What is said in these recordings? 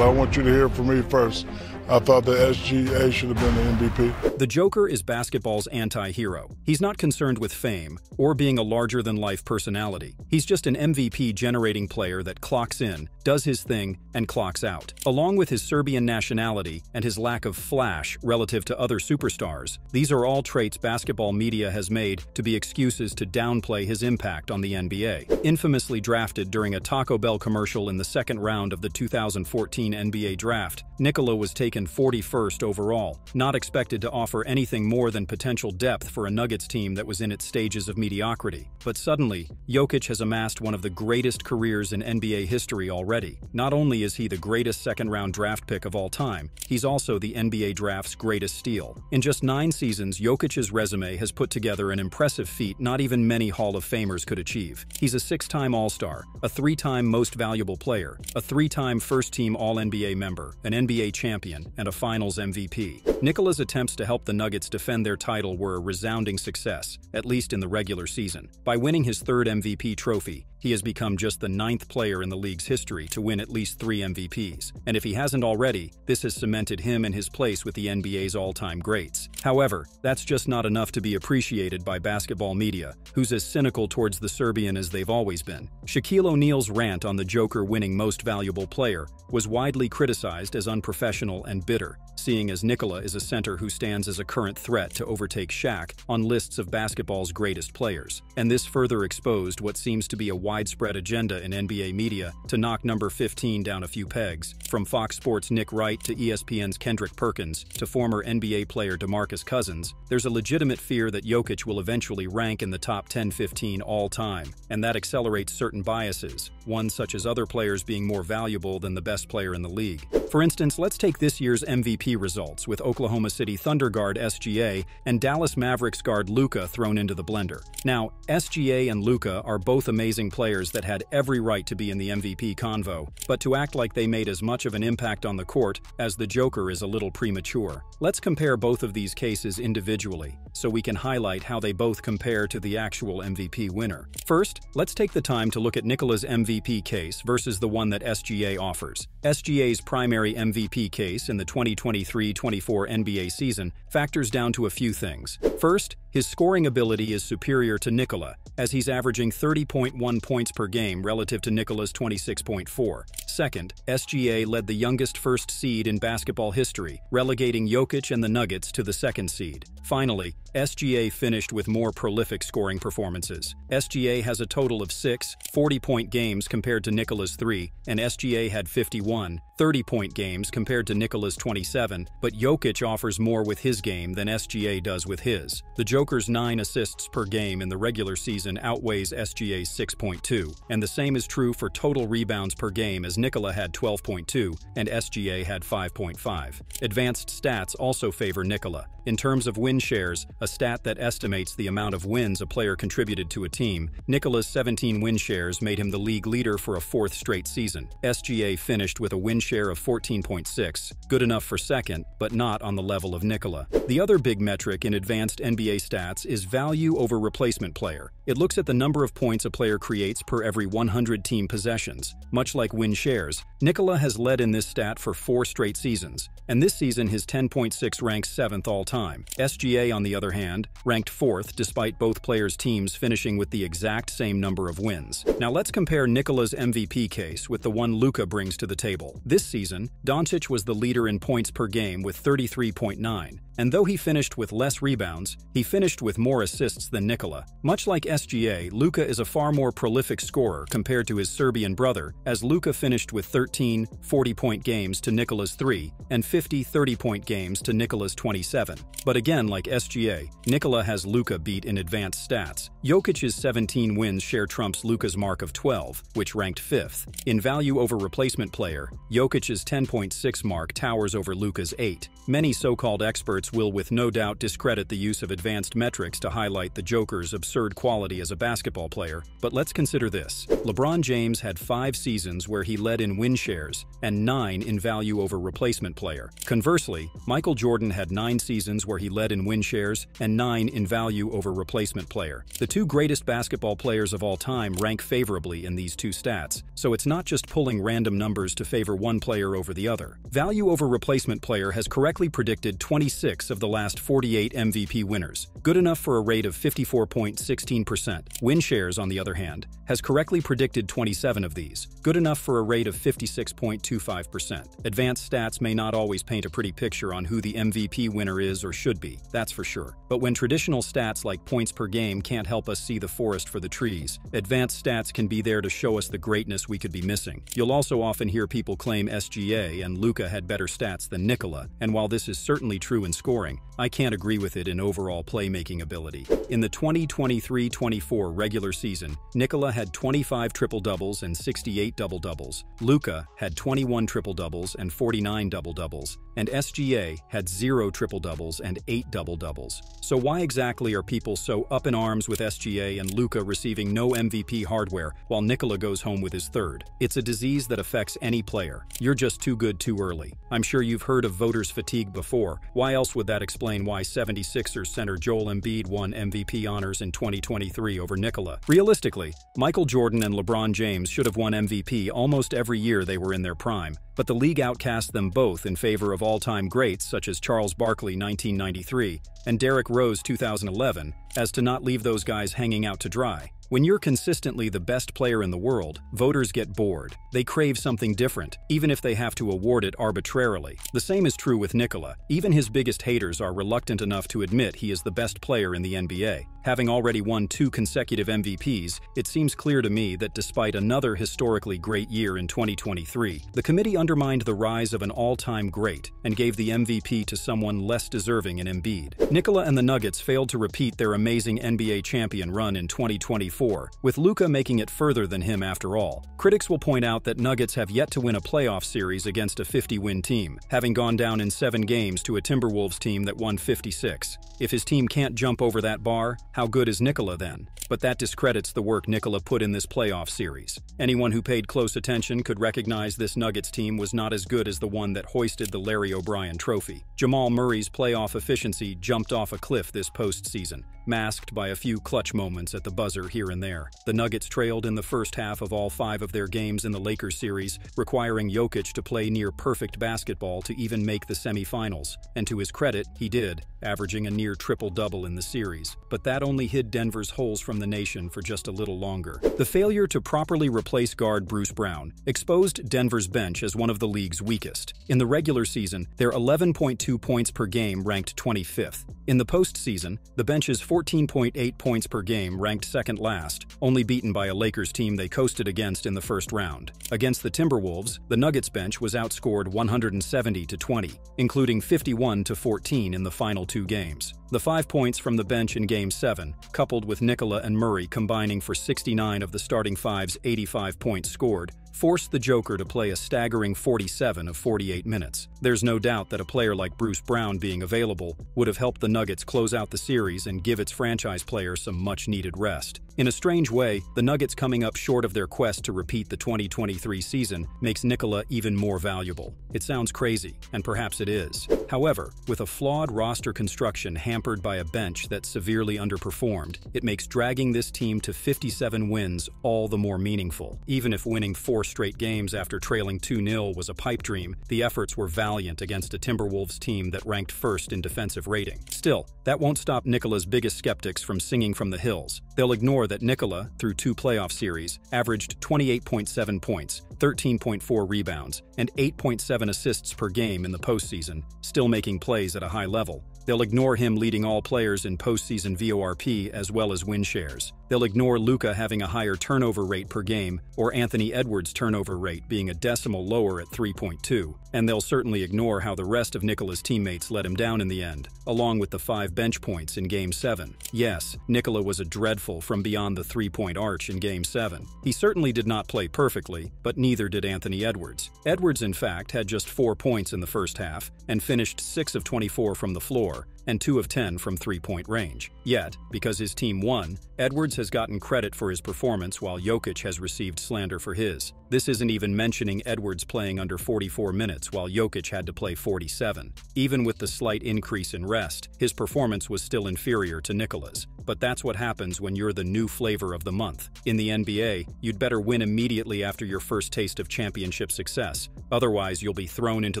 I want you to hear from me first. I thought the SGA should have been the MVP. The Joker is basketball's anti-hero. He's not concerned with fame or being a larger-than-life personality. He's just an MVP-generating player that clocks in, does his thing, and clocks out. Along with his Serbian nationality and his lack of flash relative to other superstars, these are all traits basketball media has made to be excuses to downplay his impact on the NBA. Infamously drafted during a Taco Bell commercial in the second round of the 2014 NBA draft, Nikola was taken 41st overall, not expected to offer anything more than potential depth for a Nuggets team that was in its stages of mediocrity. But suddenly, Jokic has amassed one of the greatest careers in NBA history already. Not only is he the greatest second-round draft pick of all time, he's also the NBA draft's greatest steal. In just 9 seasons, Jokic's resume has put together an impressive feat not even many Hall of Famers could achieve. He's a 6-time All-Star, a 3-time Most Valuable Player, a 3-time First-Team All-NBA member, an NBA champion, and a Finals MVP. Nikola's attempts to help the Nuggets defend their title were a resounding success, at least in the regular season. By winning his 3rd MVP trophy, he has become just the 9th player in the league's history to win at least 3 MVPs. And if he hasn't already, this has cemented him in his place with the NBA's all-time greats. However, that's just not enough to be appreciated by basketball media, who's as cynical towards the Serbian as they've always been. Shaquille O'Neal's rant on the Joker winning Most Valuable Player was widely criticized as unprofessional and bitter, seeing as Nikola is a center who stands as a current threat to overtake Shaq on lists of basketball's greatest players. And this further exposed what seems to be a widespread agenda in NBA media to knock number 15 down a few pegs, from Fox Sports' Nick Wright to ESPN's Kendrick Perkins to former NBA player DeMarcus Cousins. There's a legitimate fear that Jokic will eventually rank in the top 10-15 all-time, and that accelerates certain biases, one such as other players being more valuable than the best player in the league. For instance, let's take this year's MVP results, with Oklahoma City Thunder guard SGA and Dallas Mavericks guard Luka thrown into the blender. Now, SGA and Luka are both amazing players that had every right to be in the MVP convo, but to act like they made as much of an impact on the court as the Joker is a little premature. Let's compare both of these cases individually, so we can highlight how they both compare to the actual MVP winner. First, let's take the time to look at Nikola's MVP case versus the one that SGA offers. SGA's primary MVP case in the 2023-24 NBA season factors down to a few things. First, his scoring ability is superior to Nikola, as he's averaging 30.1 points per game relative to Nikola's 26.4. Second, SGA led the youngest first seed in basketball history, relegating Jokic and the Nuggets to the 2nd seed. Finally, SGA finished with more prolific scoring performances. SGA has a total of 6 40-point games compared to Nikola's 3, and SGA had 51 30-point games compared to Nikola's 27, but Jokic offers more with his game than SGA does with his. The Joker's 9 assists per game in the regular season outweighs SGA's 6.2, and the same is true for total rebounds per game, as Nikola had 12.2 and SGA had 5.5. Advanced stats also favor Nikola. In terms of win shares, a stat that estimates the amount of wins a player contributed to a team, Nikola's 17 win shares made him the league leader for a 4th straight season. SGA finished with a win share of 14.6, good enough for 2nd, but not on the level of Nikola. The other big metric in advanced NBA stats is value over replacement player. It looks at the number of points a player creates per every 100 team possessions. Much like win shares, Nikola has led in this stat for 4 straight seasons, and this season his 10.6 ranks 7th all-time. SGA, on the other hand, ranked 4th despite both players' teams finishing with the exact same number of wins. Now let's compare Nikola's MVP case with the one Luka brings to the table. This season, Doncic was the leader in points per game with 33.9, and though he finished with less rebounds, he finished with more assists than Nikola. Much like SGA, Luka is a far more prolific scorer compared to his Serbian brother, as Luka finished with 13 40-point games to Nikola's 3 and 50 30-point games to Nikola's 27. But again, like SGA, Nikola has Luka beat in advanced stats. Jokic's 17 wins share trumps Luka's mark of 12, which ranked 5th. In value over replacement player, Jokic's 10.6 mark towers over Luka's 8. Many so-called experts will with no doubt discredit the use of advanced metrics to highlight the Joker's absurd quality as a basketball player, but let's consider this. LeBron James had 5 seasons where he led in win shares and 9 in value over replacement player. Conversely, Michael Jordan had 9 seasons seasons where he led in win shares and 9 in value over replacement player. The two greatest basketball players of all time rank favorably in these two stats, so it's not just pulling random numbers to favor one player over the other. Value over replacement player has correctly predicted 26 of the last 48 MVP winners, good enough for a rate of 54.16%. Win shares, on the other hand, has correctly predicted 27 of these, good enough for a rate of 56.25%. Advanced stats may not always paint a pretty picture on who the MVP winner is or should be, that's for sure. But when traditional stats like points per game can't help us see the forest for the trees, advanced stats can be there to show us the greatness we could be missing. You'll also often hear people claim SGA and Luka had better stats than Nikola, and while this is certainly true in scoring, I can't agree with it in overall playmaking ability. In the 2023-24 regular season, Nikola had 25 triple-doubles and 68 double-doubles, Luka had 21 triple-doubles and 49 double-doubles, and SGA had 0 triple-doubles and 8 double-doubles. So why exactly are people so up in arms with SGA and Luka receiving no MVP hardware while Nikola goes home with his third? It's a disease that affects any player. You're just too good too early. I'm sure you've heard of voters' fatigue before. Why else would that explain why 76ers center Joel Embiid won MVP honors in 2023 over Nikola? Realistically, Michael Jordan and LeBron James should have won MVP almost every year they were in their prime, but the league outcast them both in favor of all-time greats such as Charles Barkley 1993 and Derrick Rose 2011, as to not leave those guys hanging out to dry. When you're consistently the best player in the world, voters get bored. They crave something different, even if they have to award it arbitrarily. The same is true with Nikola. Even his biggest haters are reluctant enough to admit he is the best player in the NBA. Having already won 2 consecutive MVPs, it seems clear to me that despite another historically great year in 2023, the committee undermined the rise of an all-time great and gave the MVP to someone less deserving in Embiid. Nikola and the Nuggets failed to repeat their amazing NBA champion run in 2024, with Luka making it further than him after all. Critics will point out that Nuggets have yet to win a playoff series against a 50-win team, having gone down in 7 games to a Timberwolves team that won 56. If his team can't jump over that bar, how good is Nikola then? But that discredits the work Nikola put in this playoff series. Anyone who paid close attention could recognize this Nuggets team was not as good as the one that hoisted the Larry O'Brien trophy. Jamal Murray's playoff efficiency jumped off a cliff this postseason, masked by a few clutch moments at the buzzer here and there. The Nuggets trailed in the first half of all 5 of their games in the Lakers series, requiring Jokic to play near-perfect basketball to even make the semifinals. And to his credit, he did, averaging a near triple-double in the series. But that only hid Denver's holes from the nation for just a little longer. The failure to properly replace guard Bruce Brown exposed Denver's bench as one of the league's weakest. In the regular season, their 11.2 points per game ranked 25th. In the postseason, the bench's 14.8 points per game ranked second last, only beaten by a Lakers team they coasted against in the first round. Against the Timberwolves, the Nuggets bench was outscored 170-20, including 51-14 in the final 2 games. The 5 points from the bench in Game 7, coupled with Nikola and Murray combining for 69 of the starting 5's 85 points scored, forced the Joker to play a staggering 47 of 48 minutes. There's no doubt that a player like Bruce Brown being available would have helped the Nuggets close out the series and give its franchise player some much-needed rest. In a strange way, the Nuggets coming up short of their quest to repeat the 2023 season makes Nikola even more valuable. It sounds crazy, and perhaps it is. However, with a flawed roster construction hampered by a bench that severely underperformed, it makes dragging this team to 57 wins all the more meaningful. Even if winning 4 straight games after trailing 2-0 was a pipe dream, the efforts were valiant against a Timberwolves team that ranked first in defensive rating. Still, that won't stop Nikola's biggest skeptics from singing from the hills. They'll ignore that Nikola, through 2 playoff series, averaged 28.7 points, 13.4 rebounds, and 8.7 assists per game in the postseason, still making plays at a high level. They'll ignore him leading all players in postseason VORP as well as win shares. They'll ignore Luka having a higher turnover rate per game or Anthony Edwards' turnover rate being a decimal lower at 3.2. And they'll certainly ignore how the rest of Nikola's teammates let him down in the end, along with the 5 bench points in Game 7. Yes, Nikola was a dreadful from beyond the 3-point arch in Game 7. He certainly did not play perfectly, but neither did Anthony Edwards. Edwards, in fact, had just 4 points in the first half and finished 6 of 24 from the floor, 4 and 2 of 10 from three-point range. Yet, because his team won, Edwards has gotten credit for his performance while Jokic has received slander for his. This isn't even mentioning Edwards playing under 44 minutes while Jokic had to play 47. Even with the slight increase in rest, his performance was still inferior to Nikola's. But that's what happens when you're the new flavor of the month. In the NBA, you'd better win immediately after your first taste of championship success. Otherwise, you'll be thrown into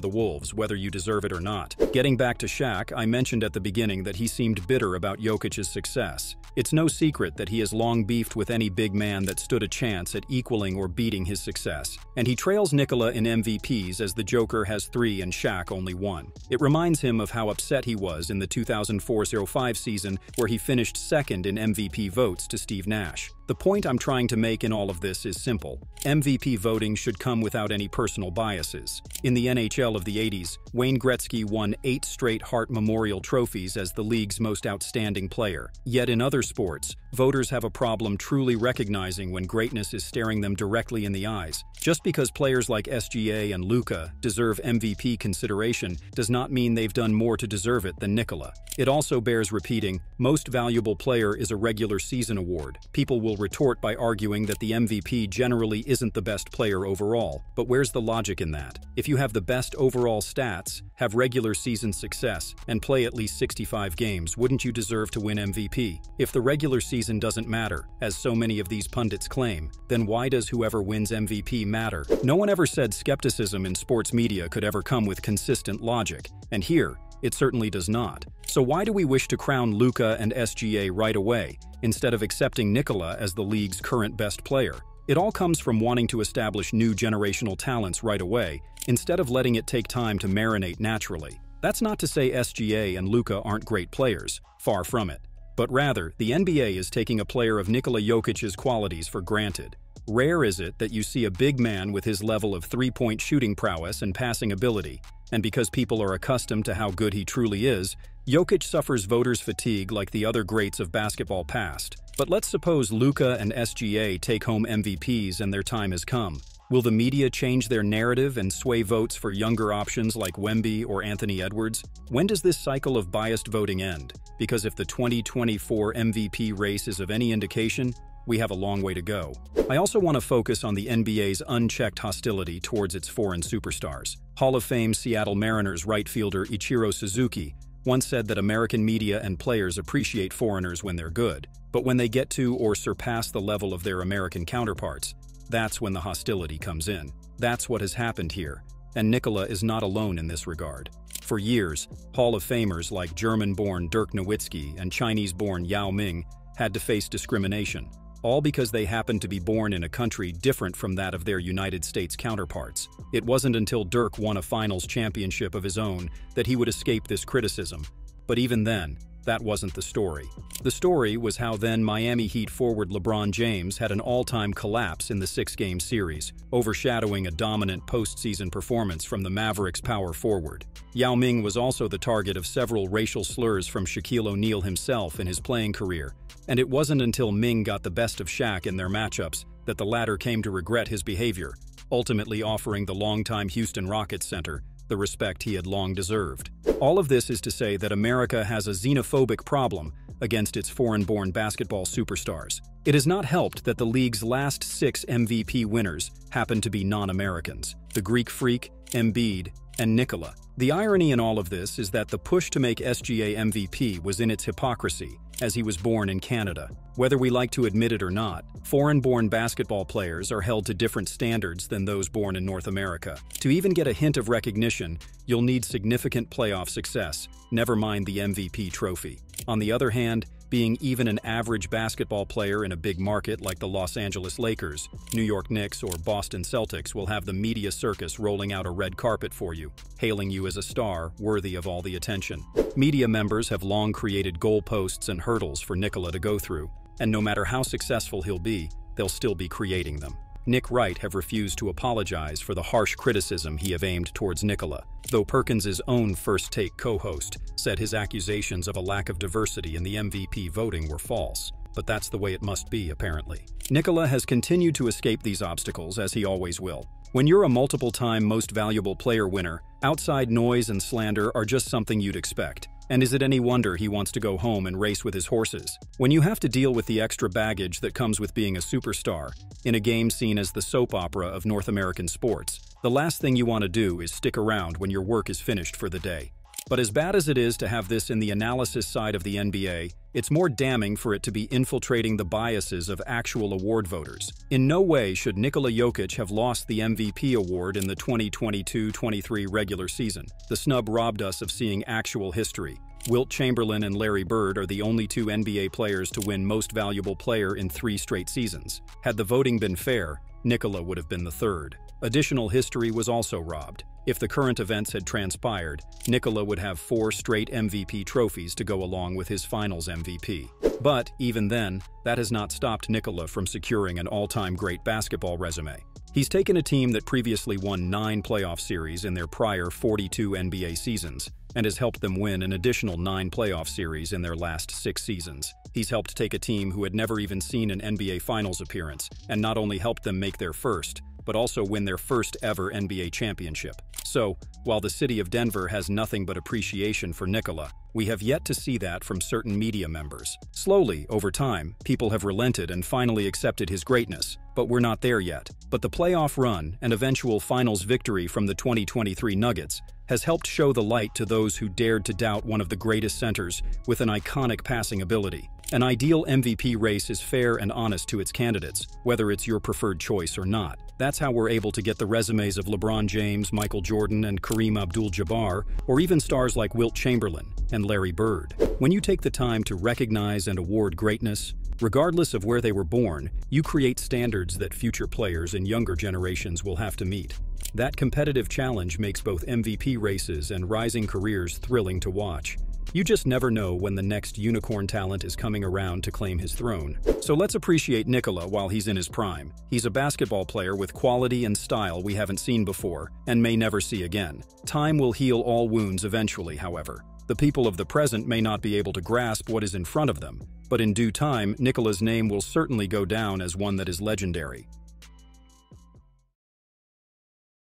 the wolves, whether you deserve it or not. Getting back to Shaq, I mentioned at the beginning that he seemed bitter about Jokic's success. It's no secret that he has long beefed with any big man that stood a chance at equaling or beating his success. And he trails Nikola in MVPs as the Joker has 3 and Shaq only 1. It reminds him of how upset he was in the 2004-05 season where he finished second in MVP votes to Steve Nash. The point I'm trying to make in all of this is simple. MVP voting should come without any personal biases. In the NHL of the 80s, Wayne Gretzky won 8 straight Hart Memorial trophies as the league's most outstanding player. Yet in other sports, voters have a problem truly recognizing when greatness is staring them directly in the eyes. Just because players like SGA and Luka deserve MVP consideration does not mean they've done more to deserve it than Nikola. It also bears repeating, most valuable player is a regular season award. People will retort by arguing that the MVP generally isn't the best player overall, but where's the logic in that? If you have the best overall stats, have regular season success, and play at least 65 games, wouldn't you deserve to win MVP? If the regular season doesn't matter, as so many of these pundits claim, then why does whoever wins MVP matter? No one ever said skepticism in sports media could ever come with consistent logic, and here, it certainly does not. So why do we wish to crown Luka and SGA right away, instead of accepting Nikola as the league's current best player? It all comes from wanting to establish new generational talents right away, instead of letting it take time to marinate naturally. That's not to say SGA and Luka aren't great players, far from it. But rather, the NBA is taking a player of Nikola Jokic's qualities for granted. Rare is it that you see a big man with his level of three-point shooting prowess and passing ability, and because people are accustomed to how good he truly is, Jokic suffers voters' fatigue like the other greats of basketball past. But let's suppose Luka and SGA take home MVPs and their time has come. Will the media change their narrative and sway votes for younger options like Wemby or Anthony Edwards? When does this cycle of biased voting end? Because if the 2024 MVP race is of any indication, we have a long way to go. I also want to focus on the NBA's unchecked hostility towards its foreign superstars. Hall of Fame Seattle Mariners right fielder Ichiro Suzuki once said that American media and players appreciate foreigners when they're good, but when they get to or surpass the level of their American counterparts, that's when the hostility comes in. That's what has happened here, and Nikola is not alone in this regard. For years, Hall of Famers like German-born Dirk Nowitzki and Chinese-born Yao Ming had to face discrimination, all because they happened to be born in a country different from that of their United States counterparts. It wasn't until Dirk won a finals championship of his own that he would escape this criticism. But even then, that wasn't the story. The story was how then Miami Heat forward LeBron James had an all-time collapse in the 6-game series, overshadowing a dominant postseason performance from the Mavericks' power forward. Yao Ming was also the target of several racial slurs from Shaquille O'Neal himself in his playing career, and it wasn't until Ming got the best of Shaq in their matchups that the latter came to regret his behavior, ultimately offering the longtime Houston Rockets center the respect he had long deserved. All of this is to say that America has a xenophobic problem against its foreign-born basketball superstars. It has not helped that the league's last 6 MVP winners happen to be non-Americans: the Greek Freak, Embiid, and Nikola. The irony in all of this is that the push to make SGA MVP was in its hypocrisy, as he was born in Canada. Whether we like to admit it or not, foreign-born basketball players are held to different standards than those born in North America. To even get a hint of recognition, you'll need significant playoff success, never mind the MVP trophy. On the other hand, being even an average basketball player in a big market like the Los Angeles Lakers, New York Knicks, or Boston Celtics will have the media circus rolling out a red carpet for you, hailing you as a star worthy of all the attention. Media members have long created goalposts and hurdles for Nikola to go through, and no matter how successful he'll be, they'll still be creating them. Nick Wright have refused to apologize for the harsh criticism he have aimed towards Nikola, though Perkins' own First Take co-host said his accusations of a lack of diversity in the MVP voting were false. But that's the way it must be, apparently. Nikola has continued to escape these obstacles, as he always will. When you're a multiple-time Most Valuable Player winner, outside noise and slander are just something you'd expect. And is it any wonder he wants to go home and race with his horses? When you have to deal with the extra baggage that comes with being a superstar, in a game seen as the soap opera of North American sports, the last thing you want to do is stick around when your work is finished for the day. But as bad as it is to have this in the analysis side of the NBA, it's more damning for it to be infiltrating the biases of actual award voters. In no way should Nikola Jokic have lost the MVP award in the 2022-23 regular season. The snub robbed us of seeing actual history. Wilt Chamberlain and Larry Bird are the only two NBA players to win Most Valuable Player in 3 straight seasons. Had the voting been fair, Nikola would have been the third. Additional history was also robbed. If the current events had transpired, Nikola would have 4 straight MVP trophies to go along with his Finals MVP. But, even then, that has not stopped Nikola from securing an all-time great basketball resume. He's taken a team that previously won 9 playoff series in their prior 42 NBA seasons, and has helped them win an additional 9 playoff series in their last 6 seasons. He's helped take a team who had never even seen an NBA Finals appearance, and not only helped them make their first, but also win their first ever NBA championship. So, while the city of Denver has nothing but appreciation for Nikola, we have yet to see that from certain media members. Slowly, over time, people have relented and finally accepted his greatness, but we're not there yet. But the playoff run and eventual finals victory from the 2023 Nuggets has helped show the light to those who dared to doubt one of the greatest centers with an iconic passing ability. An ideal MVP race is fair and honest to its candidates, whether it's your preferred choice or not. That's how we're able to get the resumes of LeBron James, Michael Jordan, and Kareem Abdul-Jabbar, or even stars like Wilt Chamberlain and Larry Bird. When you take the time to recognize and award greatness, regardless of where they were born, you create standards that future players and younger generations will have to meet. That competitive challenge makes both MVP races and rising careers thrilling to watch. You just never know when the next unicorn talent is coming around to claim his throne. So let's appreciate Nikola while he's in his prime. He's a basketball player with quality and style we haven't seen before, and may never see again. Time will heal all wounds eventually, however. The people of the present may not be able to grasp what is in front of them, but in due time, Nikola's name will certainly go down as one that is legendary.